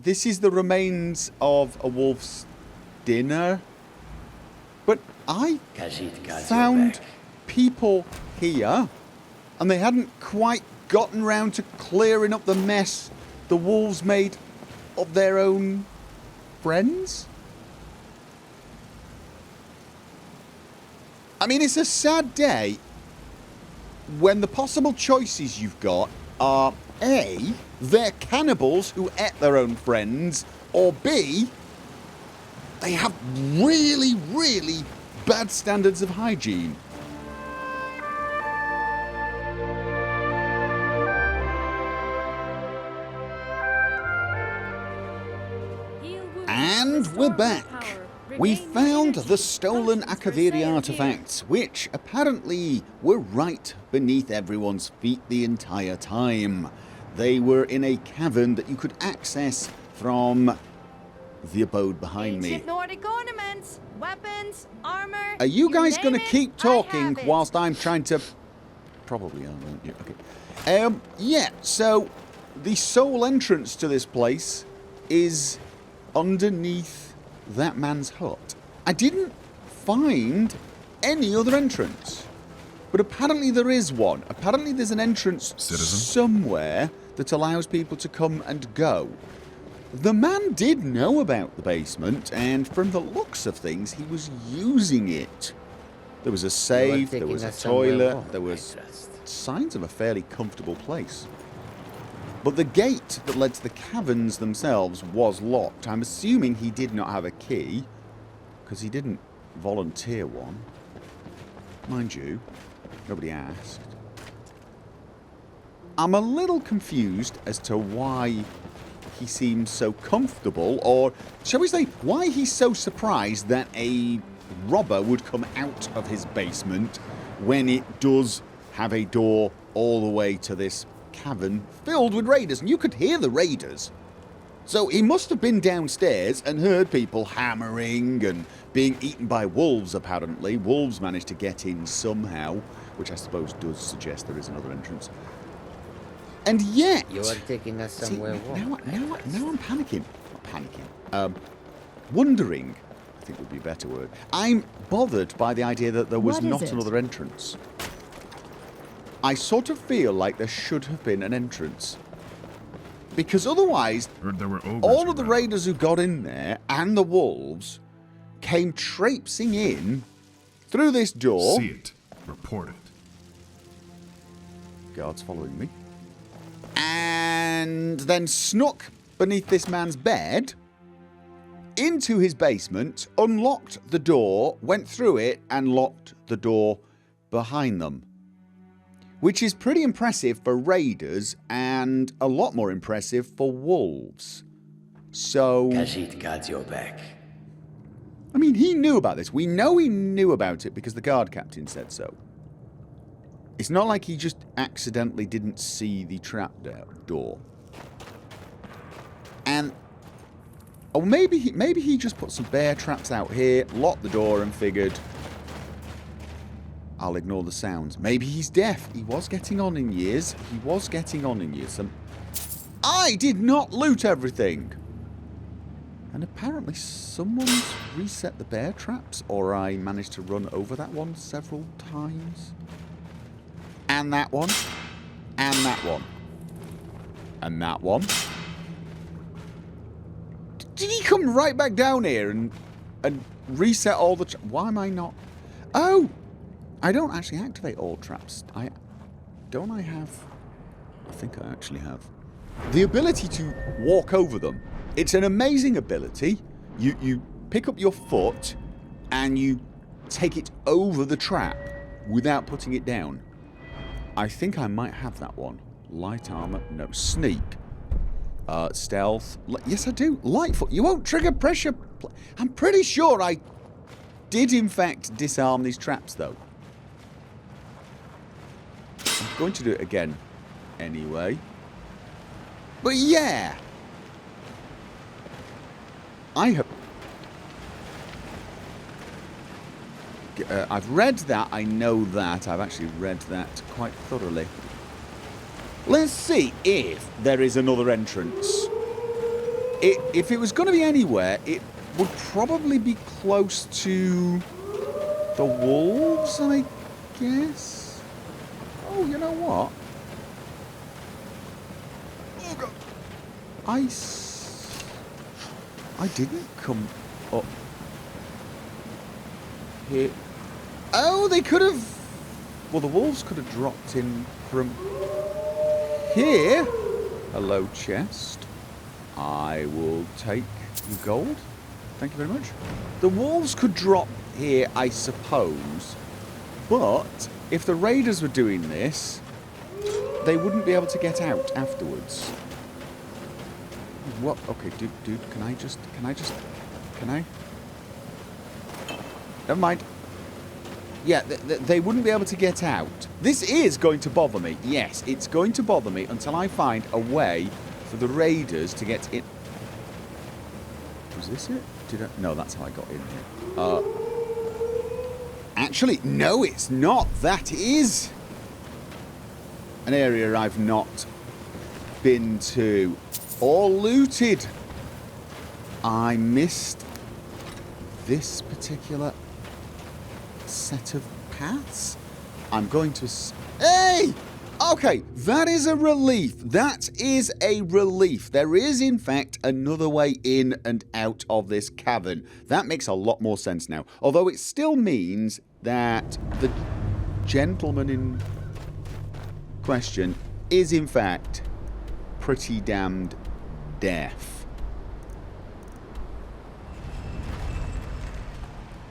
this is the remains of a wolf's dinner. But I found people here, and they hadn't quite gotten round to clearing up the mess the wolves made of their own friends. I mean, it's a sad day when the possible choices you've got are A, they're cannibals who ate their own friends, or B, they have really, really bad standards of hygiene. And we're back. We found the stolen Akaviri artifacts, which apparently were right beneath everyone's feet the entire time. They were in a cavern that you could access from the abode behind me. Nordic ornaments, weapons, armor. Are you guys going to keep talking whilst I'm trying to... Probably are, won't you? Okay. Yeah, so the sole entrance to this place is underneath that man's hut. I didn't find any other entrance, but apparently there is one. Apparently there's an entrance somewhere that allows people to come and go. The man did know about the basement, and from the looks of things, he was using it. There was a save, there was a toilet, there was signs of a fairly comfortable place. But the gate that led to the caverns themselves was locked. I'm assuming he did not have a key, because he didn't volunteer one. Mind you, nobody asked. I'm a little confused as to why he seems so comfortable, or shall we say, why he's so surprised that a robber would come out of his basement when it does have a door all the way to this cavern filled with raiders, and you could hear the raiders. So he must have been downstairs and heard people hammering and being eaten by wolves, apparently. Wolves managed to get in somehow, which I suppose does suggest there is another entrance. And yet... You are taking us somewhere now I'm panicking. Not panicking. Wondering, I think would be a better word. I'm bothered by the idea that there was not another entrance. I sort of feel like there should have been an entrance. Because otherwise, all of the raiders who got in there and the wolves came traipsing in through this door. See it. Report it. Guards following me. And then snuck beneath this man's bed into his basement, unlocked the door, went through it, and locked the door behind them. Which is pretty impressive for raiders and a lot more impressive for wolves. So... Khajiit got your back. I mean, he knew about this. We know he knew about it because the guard captain said so. It's not like he just accidentally didn't see the trap door. And... oh, maybe he just put some bear traps out here, locked the door and figured... I'll ignore the sounds. Maybe he's deaf. He was getting on in years. I did not loot everything. And apparently someone's reset the bear traps, or I managed to run over that one several times. And that one. And that one. And that one. Did he come right back down here and reset all the... why am I not... oh! I don't actually activate all traps. Don't I have... I think I actually have. The ability to walk over them. It's an amazing ability. You pick up your foot and you take it over the trap without putting it down. I think I might have that one. Light armor. No. Sneak. Stealth. Yes, I do. Lightfoot. You won't trigger pressure. I'm pretty sure I did, in fact, disarm these traps, though. I'm going to do it again anyway. But yeah. I have... I've read that. I know that. I've actually read that quite thoroughly. Let's see if there is another entrance. If it was going to be anywhere, it would probably be close to the wolves, I guess. Oh, you know what? Oh, God. I didn't come up here. Oh, they could have... Well, the wolves could have dropped in from here. Hello, chest. I will take your gold. Thank you very much. The wolves could drop here, I suppose. But if the raiders were doing this, they wouldn't be able to get out afterwards. What? Okay, dude, can I? Never mind. Yeah, they wouldn't be able to get out. This is going to bother me. Yes, it's going to bother me until I find a way for the raiders to get in. Was this it? No, that's how I got in here. Actually, no, it's not. That is an area I've not been to or looted. I missed this particular set of paths. I'm going to... Hey! Okay, that is a relief. That is a relief. There is, in fact, another way in and out of this cavern. That makes a lot more sense now. Although it still means that the gentleman in question is, in fact, pretty damned deaf.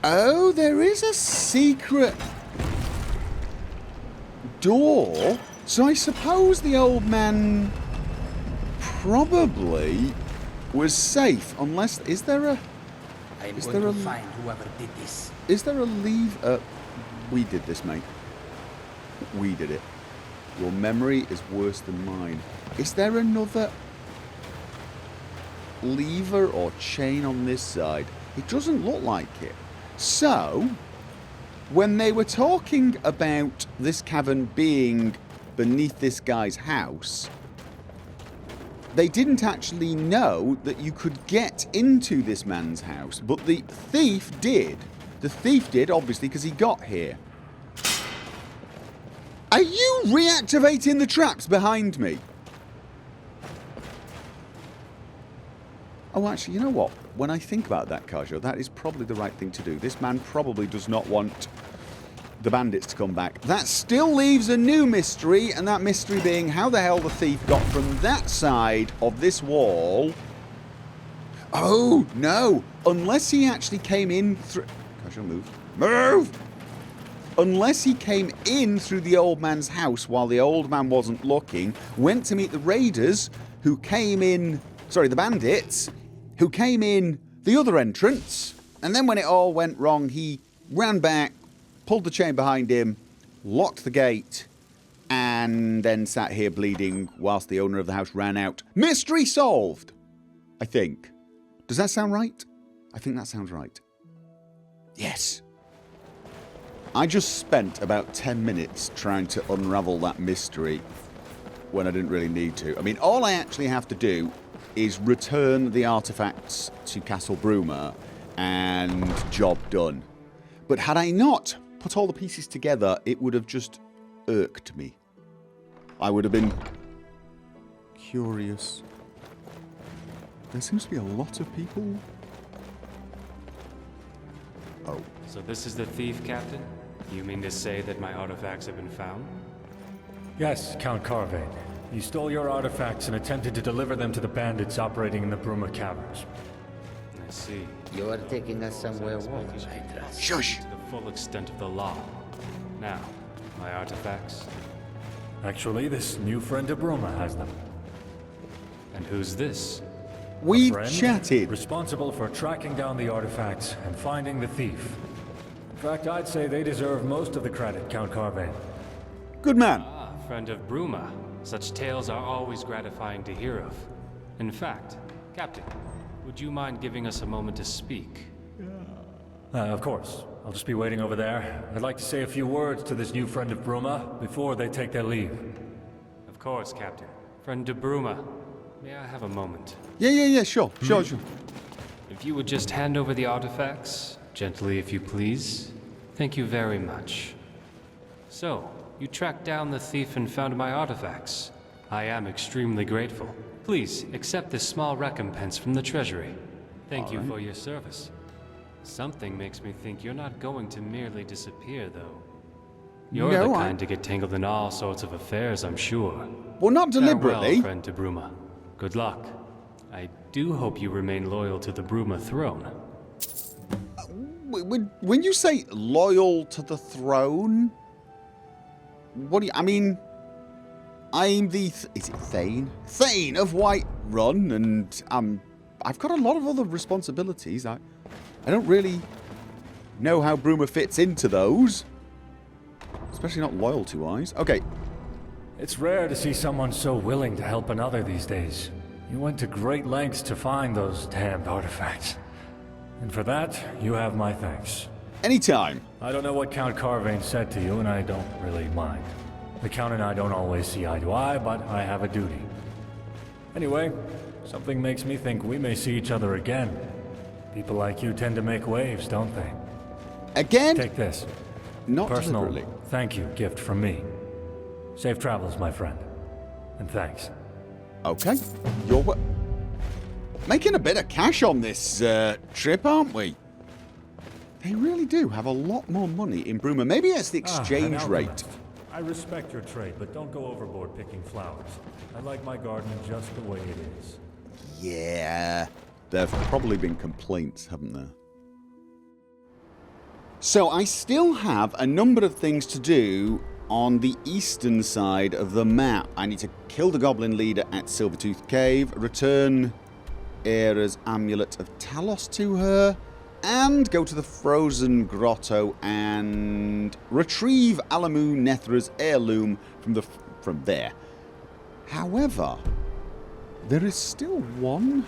Oh, there is a secret door. So I suppose the old man probably was safe, unless... Is there a... I'm going to find whoever did this. Is there a lever? We did this, mate. We did it. Your memory is worse than mine. Is there another lever or chain on this side? It doesn't look like it. So, when they were talking about this cavern being beneath this guy's house, they didn't actually know that you could get into this man's house, but the thief did. The thief did, obviously, because he got here. Are you reactivating the traps behind me? Oh, actually, you know what? When I think about that, Kajo, that is probably the right thing to do. This man probably does not want the bandits to come back. That still leaves a new mystery, and that mystery being how the hell the thief got from that side of this wall. Oh, no. Unless he actually came in through... Kajo, move. Move! Unless he came in through the old man's house while the old man wasn't looking, went to meet the raiders who came in... Sorry, the bandits who came in the other entrance, and then when it all went wrong, he ran back, pulled the chain behind him, locked the gate, and then sat here bleeding whilst the owner of the house ran out. Mystery solved! I think. Does that sound right? I think that sounds right. Yes. I just spent about 10 minutes trying to unravel that mystery when I didn't really need to. I mean, all I actually have to do is return the artifacts to Castle Bruma and job done. But had I not put all the pieces together, it would have just irked me. I would have been curious. There seems to be a lot of people. Oh. So this is the thief, Captain? You mean to say that my artifacts have been found? Yes, Count Carvain. You stole your artifacts and attempted to deliver them to the bandits operating in the Bruma caverns. I see. You are taking us somewhere warm, I trust. Shush! To the full extent of the law. Now, my artifacts. Actually, this new friend of Bruma has them. And who's this? We've Friend, chatted. responsible for tracking down the artifacts and finding the thief. In fact, I'd say they deserve most of the credit, Count Carvain. Good man. Ah, friend of Bruma. Such tales are always gratifying to hear of. In fact, Captain, would you mind giving us a moment to speak? Of course. I'll just be waiting over there. I'd like to say a few words to this new friend of Bruma before they take their leave. Of course, Captain. Friend de Bruma. may I have a moment? Yeah, sure. Sure. If you would just hand over the artifacts, gently if you please. Thank you very much. So, you tracked down the thief and found my artifacts. I am extremely grateful. Please, accept this small recompense from the treasury. Thank you for your service. Something makes me think you're not going to merely disappear, though. You're the kind to get tangled in all sorts of affairs, I'm sure. Well, not deliberately. Farewell, friend to Bruma. Good luck. I do hope you remain loyal to the Bruma throne. When you say loyal to the throne, what do you... I mean, I'm the... is it Thane? Thane of Whiterun, and I've got a lot of other responsibilities. I don't really know how Bruma fits into those. Especially not loyalty-wise. Okay. It's rare to see someone so willing to help another these days. You went to great lengths to find those damned artifacts. And for that, you have my thanks. Anytime. I don't know what Count Carvane said to you, and I don't really mind. The Count and I don't always see eye to eye, but I have a duty. Anyway, something makes me think we may see each other again. People like you tend to make waves, don't they? Again? Take this. Not Personal deliberately. thank you gift from me. Safe travels, my friend. And thanks. Okay. You're making a bit of cash on this trip, aren't we? They really do have a lot more money in Bruma. Maybe it's the exchange rate. I respect your trade, but don't go overboard picking flowers. I like my garden just the way it is. Yeah. There have probably been complaints, haven't there? So I still have a number of things to do on the eastern side of the map. I need to kill the goblin leader at Silvertooth Cave, return Aera's Amulet of Talos to her, and go to the Frozen Grotto and retrieve Alamu Nethra's heirloom from there. However, there is still one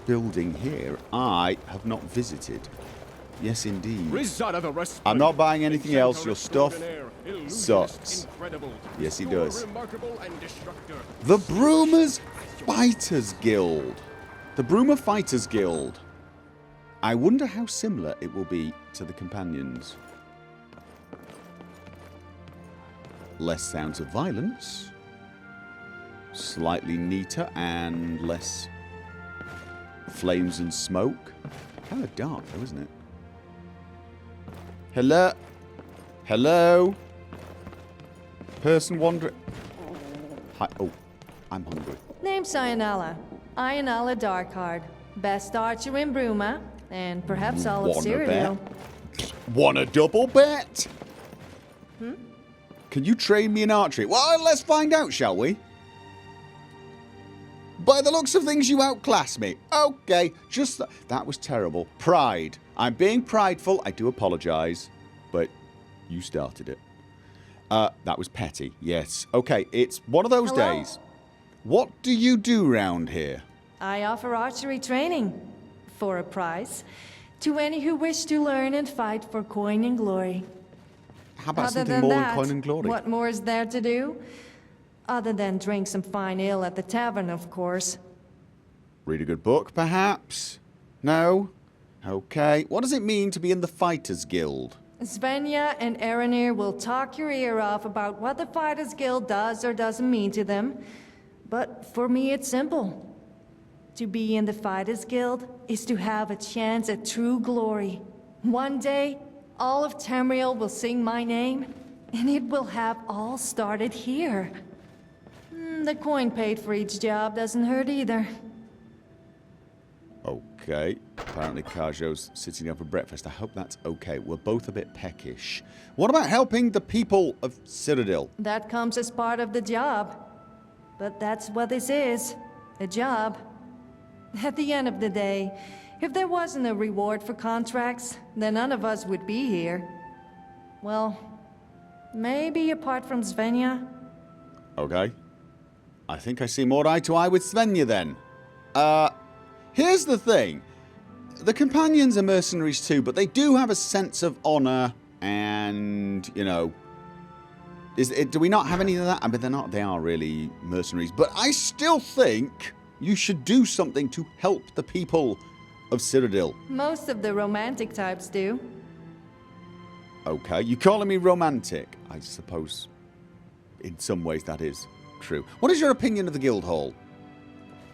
building here I have not visited. Yes, indeed. I'm not buying anything else. Your stuff sucks. Yes, he does. The Bruma's Fighters Guild. The Bruma Fighters Guild. I wonder how similar it will be to the Companions. Less sounds of violence. Slightly neater and less flames and smoke. Kind of dark though, isn't it? Hello? Hello? Person wandering... Hi. Oh, I'm hungry. Name's Ionala. Ionala Darkheart. Best archer in Bruma, and perhaps all of Cyrodiil. Wanna double bet? Can you train me in archery? Well, let's find out, shall we? By the looks of things, you outclass me. Okay, just that was terrible. Pride. I'm being prideful. I do apologize, but you started it. That was petty. Yes. Okay, it's one of those days. What do you do round here? I offer archery training, for a price, to any who wish to learn and fight for coin and glory. How about Other something than more that, than coin and glory? what more is there to do? Other than drink some fine ale at the tavern, of course. Read a good book, perhaps? No? Okay. What does it mean to be in the Fighters Guild? Svenja and Erenir will talk your ear off about what the Fighters Guild does or doesn't mean to them. But for me, it's simple. To be in the Fighters Guild is to have a chance at true glory. One day, all of Tamriel will sing my name, and it will have all started here. The coin paid for each job doesn't hurt either. Okay. Apparently Kajo's sitting down for breakfast. I hope that's okay. We're both a bit peckish. What about helping the people of Cyrodiil? That comes as part of the job. But that's what this is. A job. At the end of the day, if there wasn't a reward for contracts, then none of us would be here. Well, maybe apart from Svenja. Okay. I think I see more eye to eye with Svenja then. Here's the thing. The Companions are mercenaries too, but they do have a sense of honor and, you know, Do we not have any of that? I mean, they are really mercenaries. But I still think you should do something to help the people of Cyrodiil. Most of the romantic types do. Okay, you calling me romantic? I suppose in some ways that is true. What is your opinion of the Guildhall?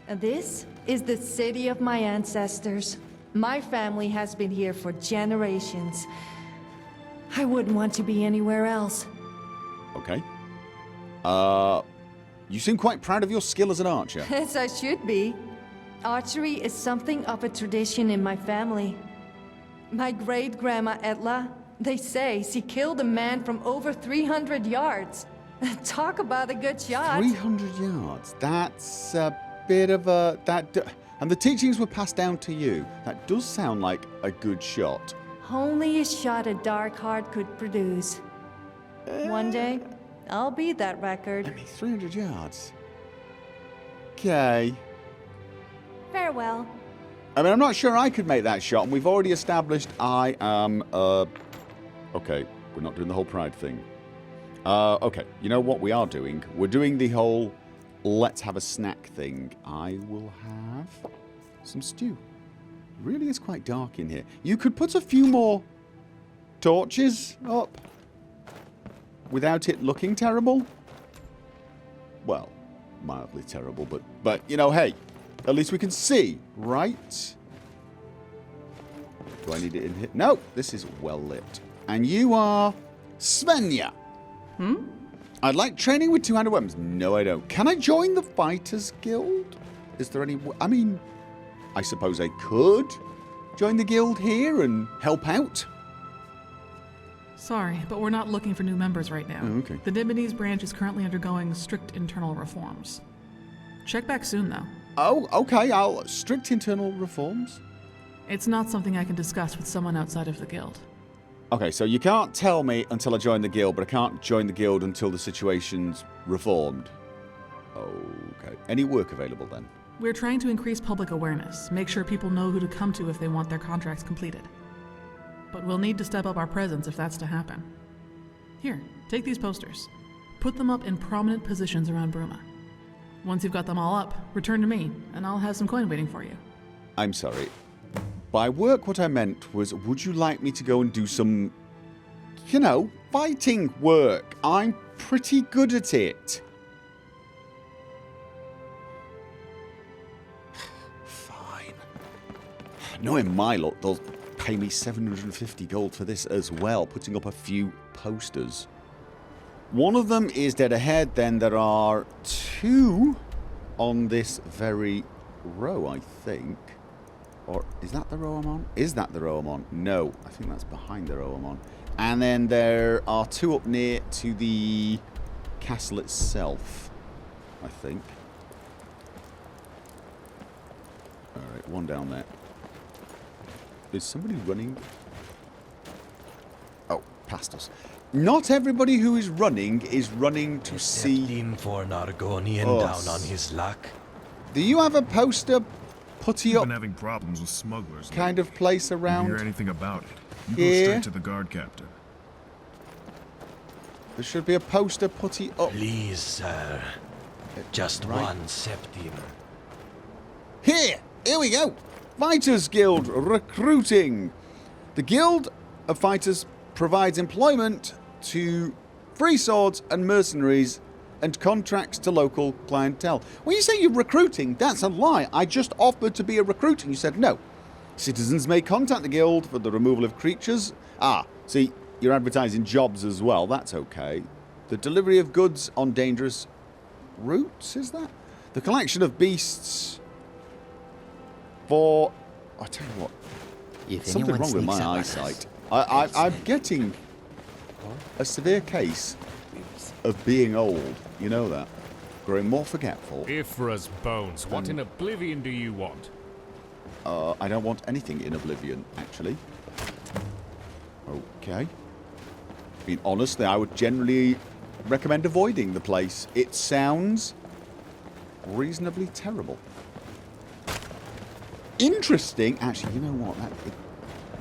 This is the city of my ancestors. My family has been here for generations. I wouldn't want to be anywhere else. Okay. You seem quite proud of your skill as an archer. As I should be. Archery is something of a tradition in my family. My great-grandma Etla, they say she killed a man from over 300 yards. Talk about a good shot. 300 yards. That's a bit of a... and the teachings were passed down to you. That does sound like a good shot. Only a shot a dark heart could produce. One day, I'll beat that record. I mean, 300 yards. Okay. Farewell. I mean, I'm not sure I could make that shot, and we've already established I am, Okay, we're not doing the whole pride thing. Okay, you know what we are doing? We're doing the whole let's have a snack thing. I will have some stew. It really is quite dark in here. You could put a few more torches up without it looking terrible. Well, mildly terrible, but you know, hey, at least we can see, right? Do I need it in here? No, this is well lit. And you are Svenja. I'd like training with two-handed weapons. No, I don't. Can I join the Fighters Guild? Is there any... I mean, I suppose I could join the guild here and help out. Sorry, but we're not looking for new members right now. Oh, okay. The Nibonese branch is currently undergoing strict internal reforms. Check back soon, though. Oh, okay. Strict internal reforms. It's not something I can discuss with someone outside of the guild. Okay, so you can't tell me until I join the guild, but I can't join the guild until the situation's reformed. Okay. Any work available then? We're trying to increase public awareness, make sure people know who to come to if they want their contracts completed. But we'll need to step up our presence if that's to happen. Here, take these posters. Put them up in prominent positions around Bruma. Once you've got them all up, return to me, and I'll have some coin waiting for you. I'm sorry. By work, what I meant was, would you like me to go and do some, you know, fighting work? I'm pretty good at it. Fine. Knowing my luck, they'll pay me 750 gold for this as well, putting up a few posters. One of them is dead ahead, then there are two on this very row, I think. Or is that the row I'm on? Is that the row I'm on? No, I think that's behind the row I'm on. And then there are two up near to the castle itself, I think. Alright, one down there. Is somebody running? Oh, past us. Not everybody who is running to see Him for an Argonian us. down on his luck. Do you have a poster putty We've up been having problems with smugglers. kind of place If you around? hear anything about it, you here? go straight to the guard captain. There should be a poster putty up. Please, sir. Just Right. one septim. Here we go. Fighters Guild recruiting. The Guild of Fighters provides employment to free swords and mercenaries and contracts to local clientele. When you say you're recruiting, that's a lie. I just offered to be a recruit and you said no. Citizens may contact the Guild for the removal of creatures. See, you're advertising jobs as well. That's okay. The delivery of goods on dangerous routes, is that? The collection of beasts for... I tell you what, If something anyone wrong with sneaks my up on eyesight. us, I'm getting a severe case of being old. You know that. Growing more forgetful. Ifra's bones, what in oblivion do you want? I don't want anything in Oblivion, actually. Okay. Being honest, I would generally recommend avoiding the place. It sounds reasonably terrible. Interesting. Actually, you know what?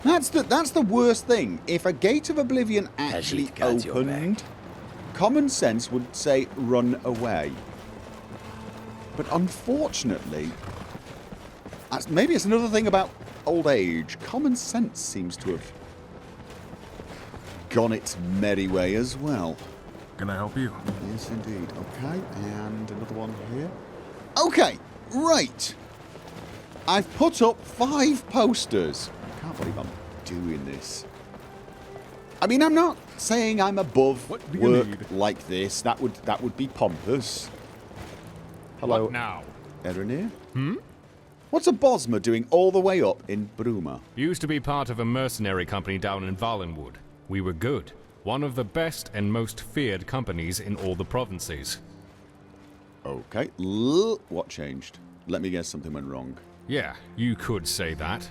That's the worst thing. If a gate of Oblivion actually got your opened, common sense would say run away. But unfortunately, maybe it's another thing about old age. Common sense seems to have gone its merry way as well. Can I help you? Yes, indeed. Okay, and another one here. Okay, right. I've put up 5 posters. I can't believe I'm doing this. I mean, I'm not saying I'm above What do you work need? like this. That would be pompous. Hello, What now? Erenir? What's a Bosma doing all the way up in Bruma? Used to be part of a mercenary company down in Valenwood. We were good. One of the best and most feared companies in all the provinces. Okay, what changed? Let me guess, something went wrong. Yeah, you could say that.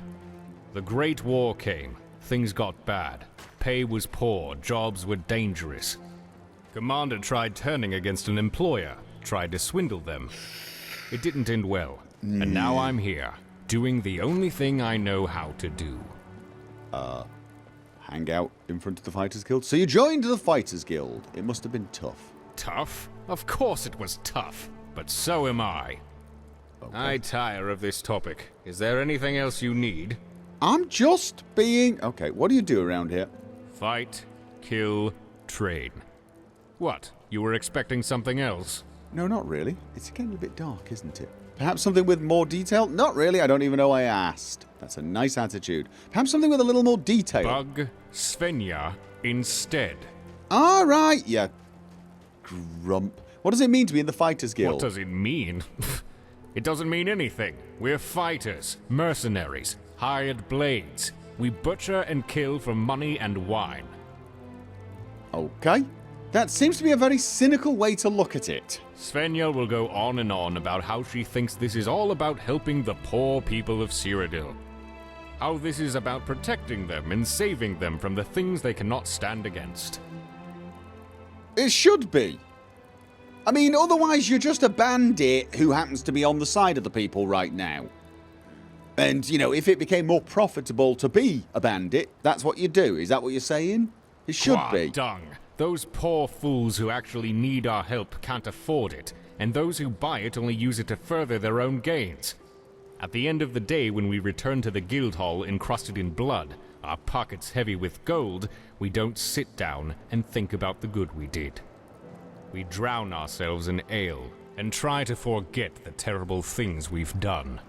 The Great War came. Things got bad. Pay was poor, jobs were dangerous. Commander tried turning against an employer, tried to swindle them. It didn't end well. And now I'm here, doing the only thing I know how to do. Hang out in front of the Fighters Guild? So you joined the Fighters Guild. It must have been tough. Tough? Of course it was tough, but so am I. Okay. I tire of this topic. Is there anything else you need? I'm just being... Okay, what do you do around here? Fight, kill, train. What? You were expecting something else? No, not really. It's getting a bit dark, isn't it? Perhaps something with more detail? Not really. I don't even know I asked. That's a nice attitude. Perhaps something with a little more detail. Bug Svenja instead. All right, you grump. What does it mean to be in the Fighters Guild? What does it mean? It doesn't mean anything. We're fighters, mercenaries, hired blades. We butcher and kill for money and wine. Okay. That seems to be a very cynical way to look at it. Svenja will go on and on about how she thinks this is all about helping the poor people of Cyrodiil. How this is about protecting them and saving them from the things they cannot stand against. It should be. I mean, otherwise you're just a bandit who happens to be on the side of the people right now. And, you know, if it became more profitable to be a bandit, that's what you do. Is that what you're saying? It should be. Dung. Those poor fools who actually need our help can't afford it, and those who buy it only use it to further their own gains. At the end of the day, when we return to the guild hall encrusted in blood, our pockets heavy with gold, we don't sit down and think about the good we did. We drown ourselves in ale and try to forget the terrible things we've done.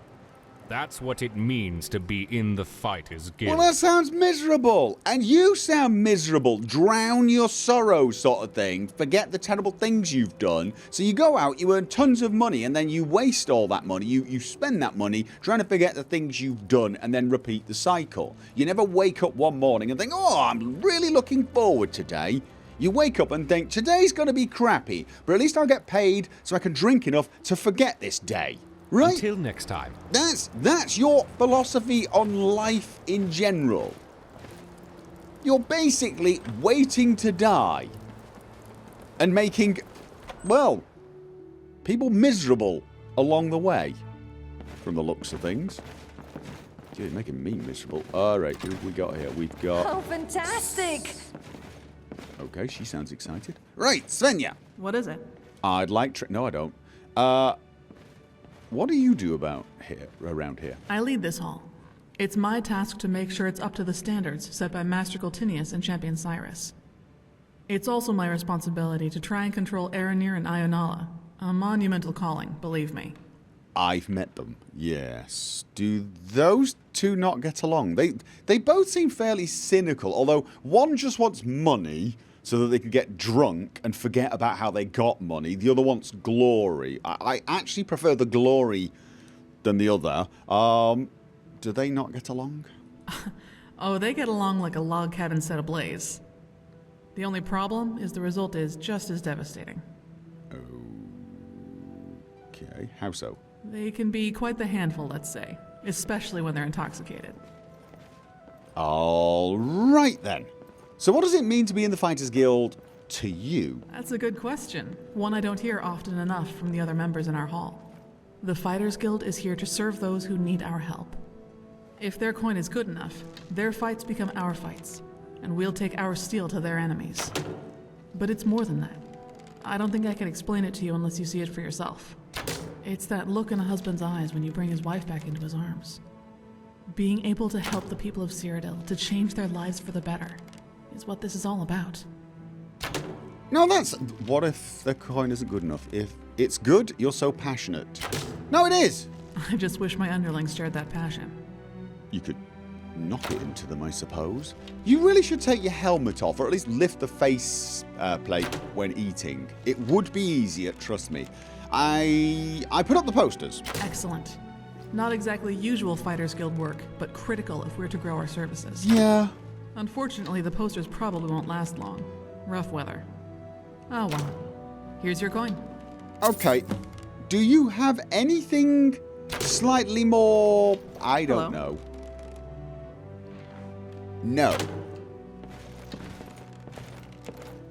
That's what it means to be in the Fighters Guild. Well, that sounds miserable. And you sound miserable. Drown your sorrow sort of thing. Forget the terrible things you've done. So you go out, you earn tons of money, and then you waste all that money. You spend that money trying to forget the things you've done and then repeat the cycle. You never wake up one morning and think, oh, I'm really looking forward today. You wake up and think, today's going to be crappy, but at least I'll get paid so I can drink enough to forget this day. Right? Until next time. That's your philosophy on life in general. You're basically waiting to die and making, well, people miserable along the way, from the looks of things. Dude, making me miserable. All right, who have we got here? We've got... Oh, fantastic! Okay, she sounds excited. Right, Svenja. What is it? I'd like... No, I don't. What do you do around here? I lead this hall. It's my task to make sure it's up to the standards set by Master Gultinius and Champion Cyrus. It's also my responsibility to try and control Erenir and Ionala. A monumental calling, believe me. I've met them, yes. Do those two not get along? They both seem fairly cynical, although one just wants money so that they can get drunk and forget about how they got money. The other wants glory. I actually prefer the glory than the other. Do they not get along? Oh, they get along like a log cabin set ablaze. The only problem is the result is just as devastating. Okay, how so? They can be quite the handful, let's say, especially when they're intoxicated. All right then. So what does it mean to be in the Fighters Guild to you? That's a good question. One I don't hear often enough from the other members in our hall. The Fighters Guild is here to serve those who need our help. If their coin is good enough, their fights become our fights, and we'll take our steel to their enemies. But it's more than that. I don't think I can explain it to you unless you see it for yourself. It's that look in a husband's eyes when you bring his wife back into his arms. Being able to help the people of Cyrodiil to change their lives for the better is what this is all about. No, that's... What if the coin isn't good enough? If it's good, you're so passionate. No, it is! I just wish my underlings shared that passion. You could knock it into them, I suppose. You really should take your helmet off, or at least lift the face plate when eating. It would be easier, trust me. I put up the posters. Excellent. Not exactly usual Fighters Guild work, but critical if we're to grow our services. Yeah. Unfortunately, the posters probably won't last long. Rough weather. Oh well. Here's your coin. Okay. Do you have anything slightly more... I don't Hello? know. No.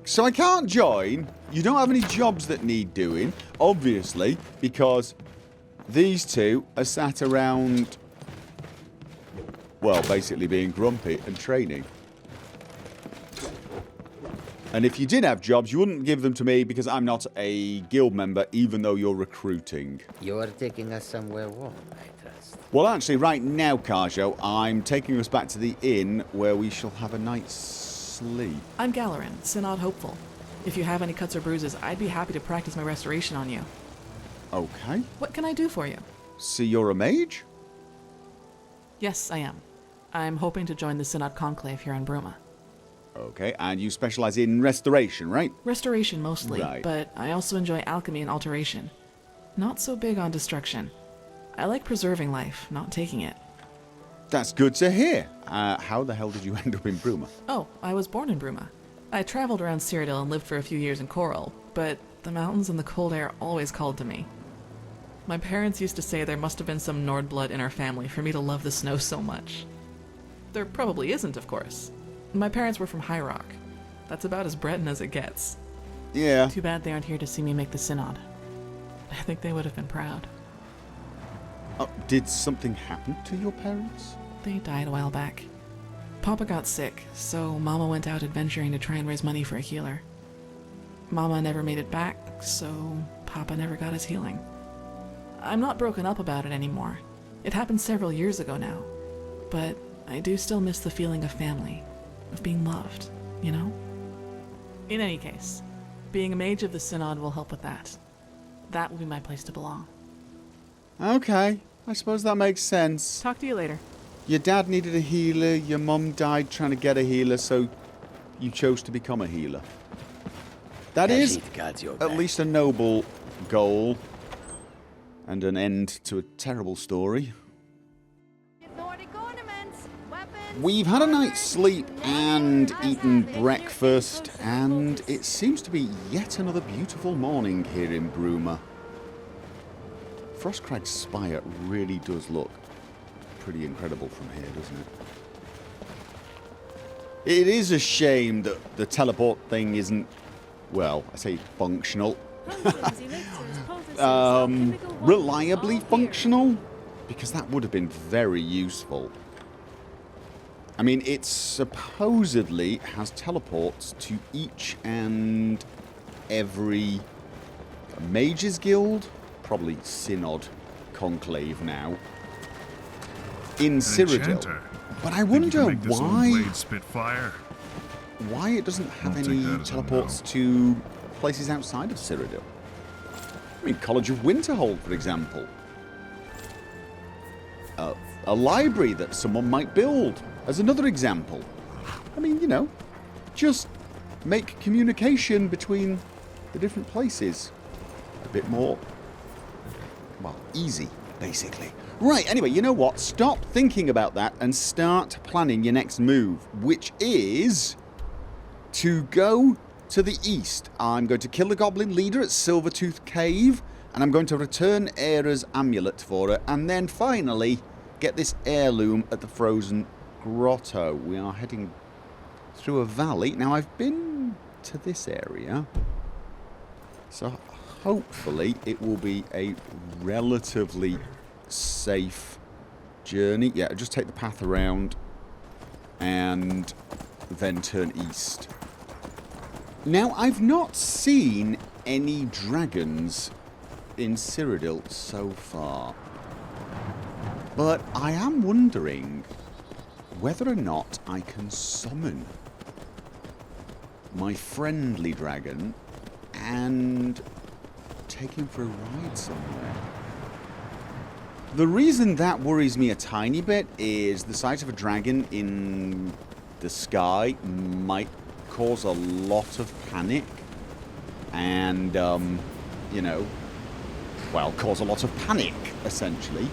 So I can't join. You don't have any jobs that need doing, obviously, because these two are sat around, well, basically being grumpy and training. And if you did have jobs, you wouldn't give them to me because I'm not a guild member, even though you're recruiting. You're taking us somewhere warm, I trust. Well, actually, right now, Karjo, I'm taking us back to the inn where we shall have a night's sleep. I'm Galerin, Synod Hopeful. If you have any cuts or bruises, I'd be happy to practice my restoration on you. Okay. What can I do for you? So you're a mage? Yes, I am. I'm hoping to join the Synod Conclave here in Bruma. Okay, and you specialize in restoration, right? Restoration mostly, Right. but I also enjoy alchemy and alteration. Not so big on destruction. I like preserving life, not taking it. That's good to hear. How the hell did you end up in Bruma? Oh, I was born in Bruma. I traveled around Cyrodiil and lived for a few years in Courier, but the mountains and the cold air always called to me. My parents used to say there must have been some Nord blood in our family for me to love the snow so much. There probably isn't, of course. My parents were from High Rock. That's about as Breton as it gets. Yeah. Too bad they aren't here to see me make the Synod. I think they would have been proud. Did something happen to your parents? They died a while back. Papa got sick, so Mama went out adventuring to try and raise money for a healer. Mama never made it back, so Papa never got his healing. I'm not broken up about it anymore. It happened several years ago now. But I do still miss the feeling of family, of being loved, you know? In any case, being a mage of the Synod will help with that. That will be my place to belong. Okay, I suppose that makes sense. Talk to you later. Your dad needed a healer, your mum died trying to get a healer, so you chose to become a healer. That is at least a noble goal and an end to a terrible story. We've had a night's sleep and eaten breakfast, and it seems to be yet another beautiful morning here in Bruma. Frostcrag's spire really does look pretty incredible from here, doesn't it? It is a shame that the teleport thing isn't, well, I say functional. Reliably functional, because that would have been very useful. I mean, it supposedly has teleports to each and every Mage's Guild, probably Synod Conclave now, in Cyrodiil. But I wonder why it doesn't have any teleports to places outside of Cyrodiil. I mean, College of Winterhold, for example. A library that someone might build, as another example. I mean, you know, just make communication between the different places a bit more, well, easy, basically. Right, anyway, you know what? Stop thinking about that and start planning your next move, which is to go to the east. I'm going to kill the goblin leader at Silvertooth Cave, and I'm going to return Aera's amulet for her, and then finally get this heirloom at the Frozen Grotto. We are heading through a valley. Now, I've been to this area, so hopefully it will be a relatively safe journey. Yeah, just take the path around and then turn east. Now, I've not seen any dragons in Cyrodiil so far. But I am wondering whether or not I can summon my friendly dragon and take him for a ride somewhere. The reason that worries me a tiny bit is the sight of a dragon in the sky might cause a lot of panic and, you know, well, cause a lot of panic, essentially.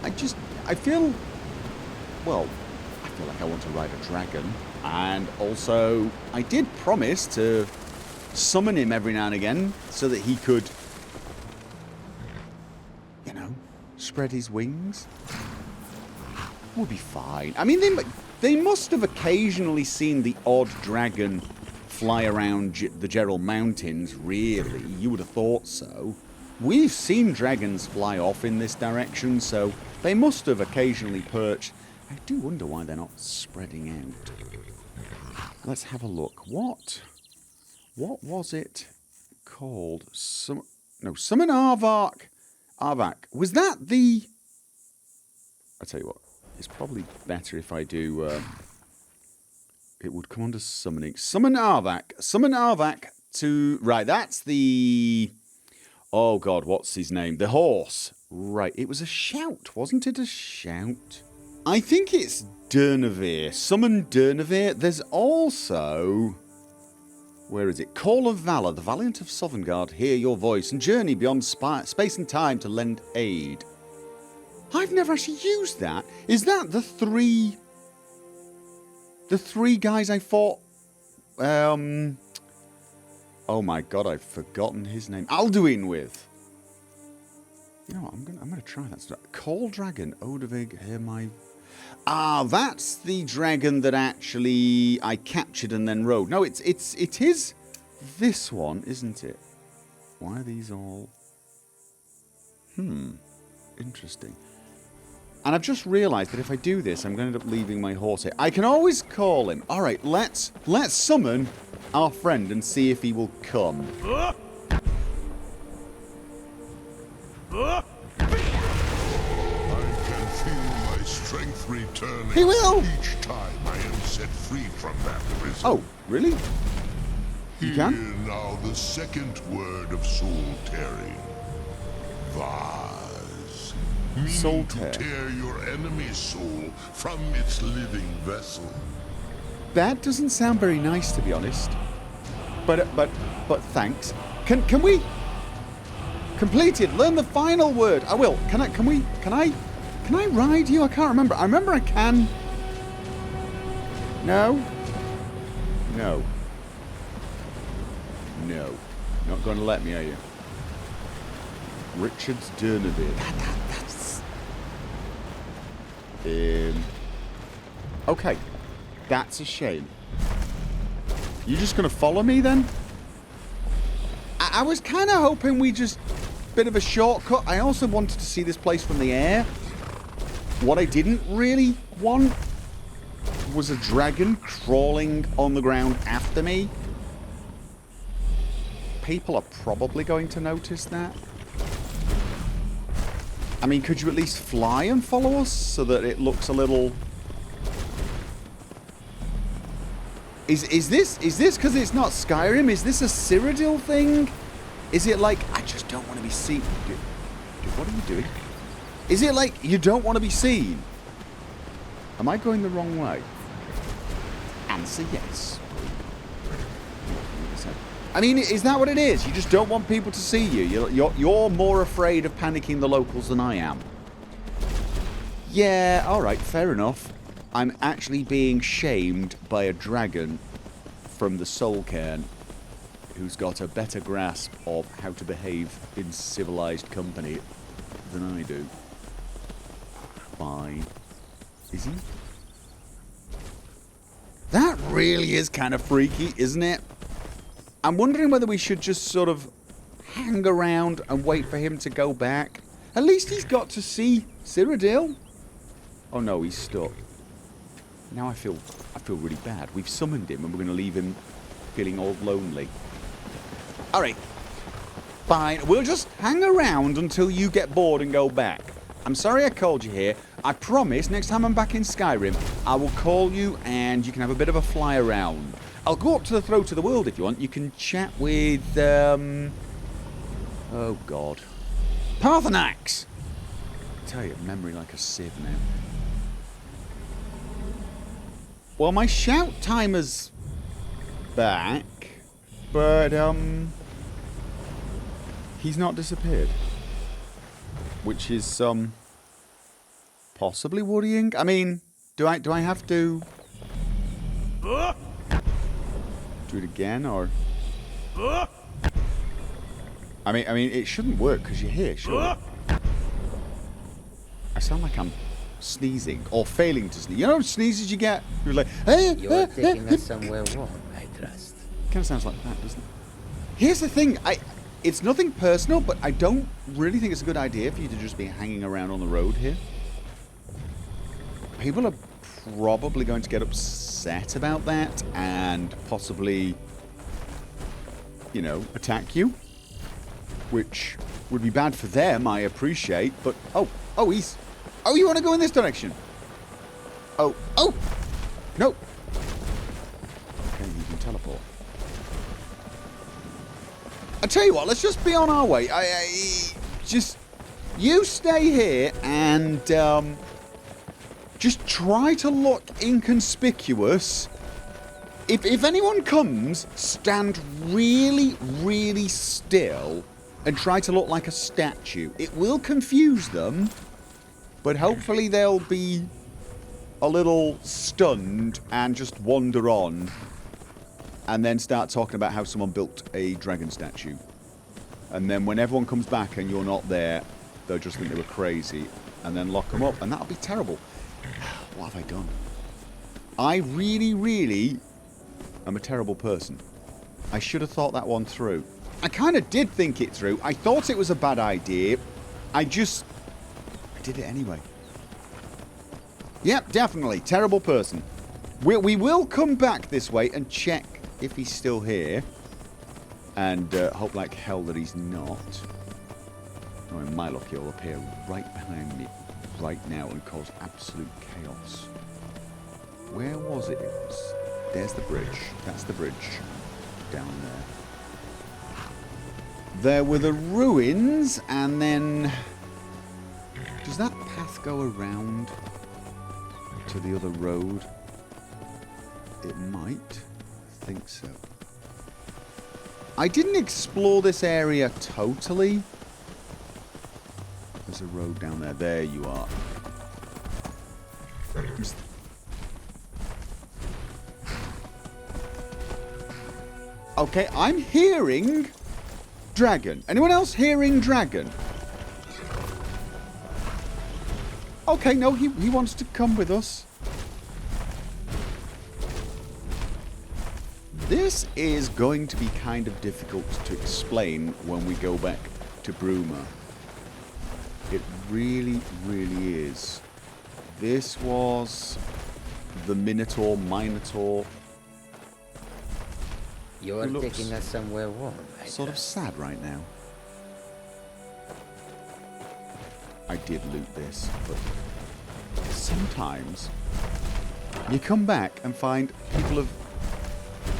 I feel like I want to ride a dragon, and also I did promise to summon him every now and again so that he could, you know, spread his wings. We'll be fine. I mean, they must have occasionally seen the odd dragon fly around the Gerald Mountains, really. You would have thought so. We've seen dragons fly off in this direction, so they must have occasionally perched. I do wonder why they're not spreading out. Let's have a look. What was it called? Summon Arvak. Was that the... I'll tell you what. It's probably better if I do... it would come under summoning. Summon Arvak to... Right, that's the... Oh, God, what's his name? The horse. Right, it was a shout, wasn't it a shout? I think it's Durnavir. Summon Durnavir. There's also... Where is it? Call of Valor. The Valiant of Sovngarde hear your voice and journey beyond space and time to lend aid. I've never actually used that. Is that the three guys I fought? Oh my God, I've forgotten his name. Alduin with. You know what? I'm gonna try that. Call Dragon. Odovig. Hear my. Ah, that's the dragon that actually I captured and then rode. No, it is this one, isn't it? Why are these all? Interesting. And I've just realised that if I do this, I'm going to end up leaving my horse here. I can always call him. All right, let's summon our friend and see if he will come. I can feel my strength returning. He will. Each time I am set free from that prison. Oh, really? You Hear can? now the second word of soul tearing. Vase. Soul Meaning to tear your enemy's soul from its living vessel. That doesn't sound very nice, to be honest. But thanks. Can we complete it? Learn the final word. I will. Can I ride you? I can't remember. I remember I can. No. Not going to let me, are you? Richard's Durnavir. That's... Okay. That's a shame. You just going to follow me then? I was kind of hoping we just... Bit of a shortcut. I also wanted to see this place from the air. What I didn't really want was a dragon crawling on the ground after me. People are probably going to notice that. I mean, could you at least fly and follow us so that it looks a little... Is this because it's not Skyrim? Is this a Cyrodiil thing? Is it like, I just don't want to be seen? Dude, what are you doing? Is it like you don't want to be seen? Am I going the wrong way? Answer yes. I mean, is that what it is? You just don't want people to see you. You're more afraid of panicking the locals than I am. Yeah, alright, fair enough. I'm actually being shamed by a dragon from the Soul Cairn who's got a better grasp of how to behave in civilized company than I do. Fine. Is he? That really is kind of freaky, isn't it? I'm wondering whether we should just sort of hang around and wait for him to go back. At least he's got to see Cyrodiil. Oh no, he's stuck. Now I feel really bad. We've summoned him and we're going to leave him feeling all lonely. Alright. Fine. We'll just hang around until you get bored and go back. I'm sorry I called you here. I promise next time I'm back in Skyrim, I will call you and you can have a bit of a fly around. I'll go up to the throat of the world if you want. You can chat with, oh God. Parthenax! I tell you, memory like a sieve now. Well, my shout timer's back, but, he's not disappeared. Which is, possibly worrying. I mean, do I have to do it again, or? I mean, it shouldn't work because you're here, sure. I sound like I'm sneezing or failing to sneeze. You know, sneezes you get. You're like, hey, You're taking us somewhere warm, I trust. Kind of sounds like that, doesn't it? Here's the thing. It's nothing personal, but I don't really think it's a good idea for you to just be hanging around on the road here. People are probably going to get upset about that and possibly, you know, attack you. Which would be bad for them, I appreciate, but... Oh, you want to go in this direction? Oh, no. Okay, you can teleport. I tell you what, let's just be on our way. Just... You stay here and, just try to look inconspicuous. If anyone comes, stand really, really still and try to look like a statue. It will confuse them, but hopefully they'll be a little stunned and just wander on and then start talking about how someone built a dragon statue. And then when everyone comes back and you're not there, they'll just think they were crazy and then lock them up, and that'll be terrible. What have I done? I really, really am a terrible person. I should have thought that one through. I kind of did think it through. I thought it was a bad idea. I did it anyway. Yep, definitely. Terrible person. We will come back this way and check if he's still here. And hope like hell that he's not. Oh, in my luck, he'll appear right behind me right now and cause absolute chaos. Where was it? There's the bridge. That's the bridge. Down there. There were the ruins, and then... Does that path go around to the other road? It might. I think so. I didn't explore this area totally. There's a road down there. There you are. Okay, I'm hearing dragon. Anyone else hearing dragon? Okay, no, he wants to come with us. This is going to be kind of difficult to explain when we go back to Bruma. It really, really is. This was the Minotaur. You're taking us somewhere warm, I sort of sad right now. I did loot this, but sometimes you come back and find people have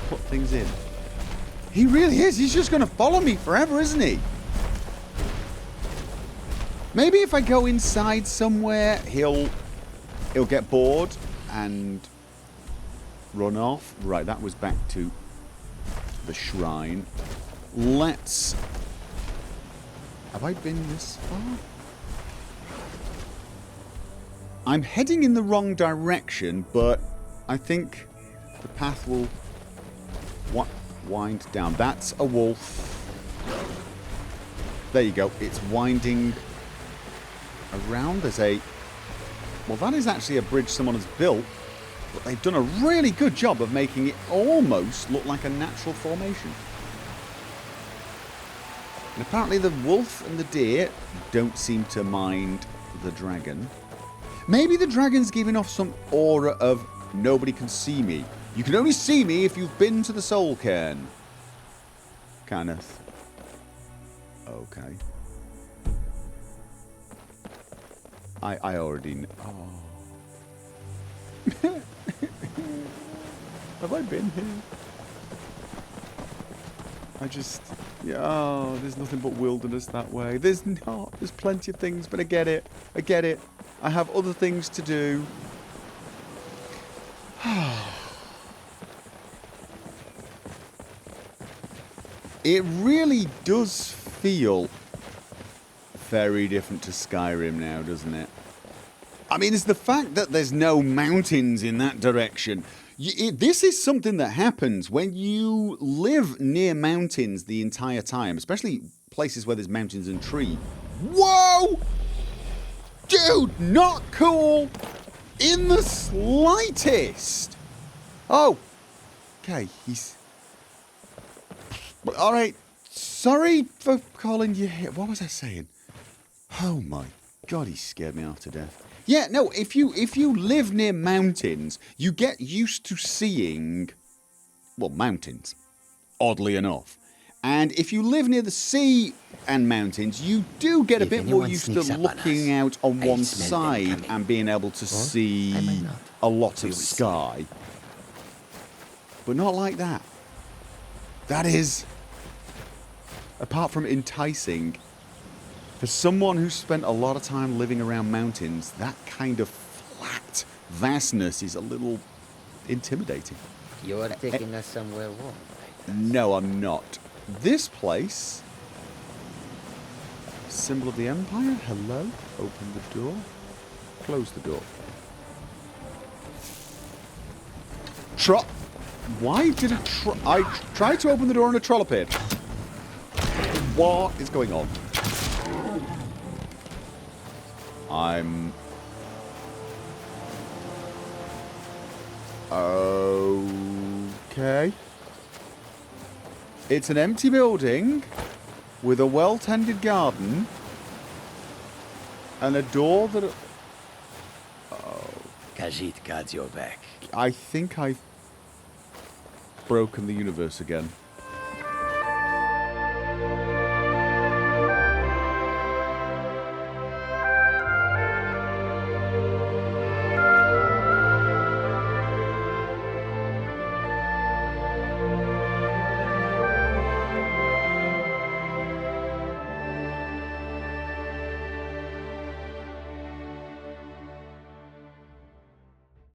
put things in. He really is. He's just going to follow me forever, isn't he? Maybe if I go inside somewhere, he'll get bored and run off. Right, that was back to the shrine. Let's... Have I been this far? I'm heading in the wrong direction, but I think the path will wind down. That's a wolf. There you go. It's winding around. There's a... Well, that is actually a bridge someone has built, but they've done a really good job of making it almost look like a natural formation. And apparently the wolf and the deer don't seem to mind the dragon. Maybe the dragon's giving off some aura of nobody can see me. You can only see me if you've been to the Soul Cairn. Kenneth. Okay. I already know. Oh. Have I been here? I just... Yeah, oh, there's nothing but wilderness that way. There's not. There's plenty of things, but I get it. I get it. I have other things to do. It really does feel very different to Skyrim now, doesn't it? I mean, it's the fact that there's no mountains in that direction. This is something that happens when you live near mountains the entire time, especially places where there's mountains and trees. Whoa! Dude, not cool in the slightest. Oh, okay, he's... Alright, sorry for calling you here. What was I saying? Oh my god, he scared me half to death. Yeah, no, if you live near mountains, you get used to seeing, well, mountains, oddly enough. And if you live near the sea and mountains, you do get a bit more used to looking out on one side and being able to see a lot of sky. But not like that. That is, apart from enticing, for someone who's spent a lot of time living around mountains, that kind of flat vastness is a little intimidating. You are taking us somewhere warm, right? No, I'm not. This place, symbol of the Empire, hello, open the door, close the door. Why did I tried to open the door and a troll appeared? What is going on? Okay. It's an empty building with a well-tended garden and a door that... Oh. Khajiit got your back. I think I've broken the universe again.